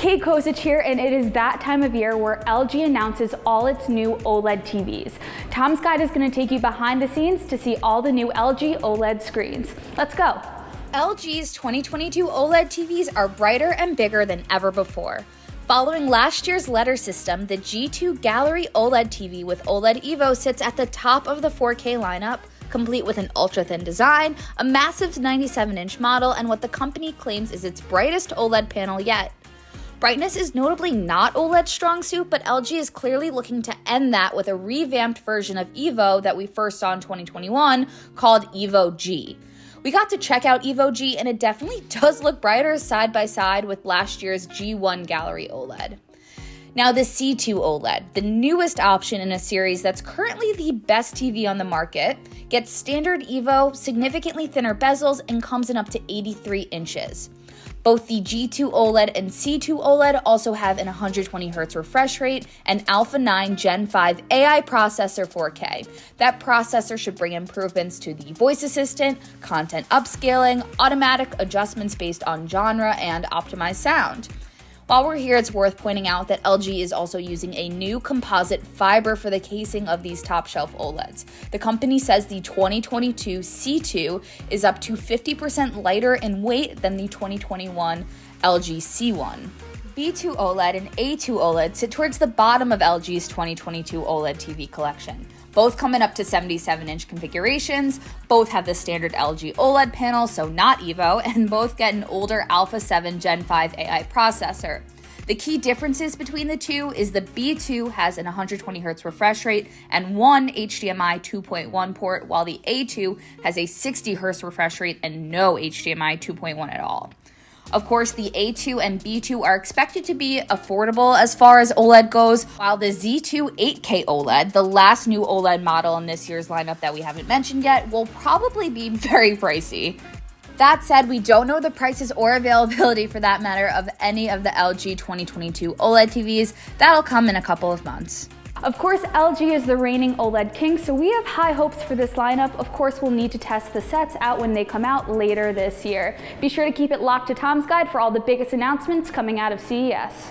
Kate Kosich here, and it is that time of year where LG announces all its new OLED TVs. Tom's Guide is going to take you behind the scenes to see all the new LG OLED screens. Let's go. LG's 2022 OLED TVs are brighter and bigger than ever before. Following last year's letter system, the G2 Gallery OLED TV with Oled Evo sits at the top of the 4K lineup, complete with an ultra-thin design, a massive 97-inch model, and what the company claims is its brightest OLED panel yet. Brightness is notably not OLED's strong suit, but LG is clearly looking to end that with a revamped version of Evo that we first saw in 2021 called Evo G. We got to check out Evo G, and it definitely does look brighter side by side with last year's G1 Gallery OLED. Now the C2 OLED, the newest option in a series that's currently the best TV on the market, gets standard Evo, significantly thinner bezels, and comes in up to 83 inches. Both the G2 OLED and C2 OLED also have an 120Hz refresh rate and Alpha 9 Gen 5 AI processor 4K. That processor should bring improvements to the voice assistant, content upscaling, automatic adjustments based on genre, and optimized sound. While we're here, it's worth pointing out that LG is also using a new composite fiber for the casing of these top-shelf OLEDs. The company says the 2022 C2 is up to 50% lighter in weight than the 2021 LG C1. B2 OLED and A2 OLED sit towards the bottom of LG's 2022 OLED TV collection. Both come in up to 77-inch configurations, both have the standard LG OLED panel, so not Evo, and both get an older Alpha 7 Gen 5 AI processor. The key differences between the two is the B2 has an 120Hz refresh rate and one HDMI 2.1 port, while the A2 has a 60Hz refresh rate and no HDMI 2.1 at all. Of course, the A2 and B2 are expected to be affordable as far as OLED goes, while the Z2 8K OLED, the last new OLED model in this year's lineup that we haven't mentioned yet, will probably be very pricey. That said, we don't know the prices or availability for that matter of any of the LG 2022 OLED TVs. That'll come in a couple of months. Of course, LG is the reigning OLED king, so we have high hopes for this lineup. Of course, we'll need to test the sets out when they come out later this year. Be sure to keep it locked to Tom's Guide for all the biggest announcements coming out of CES.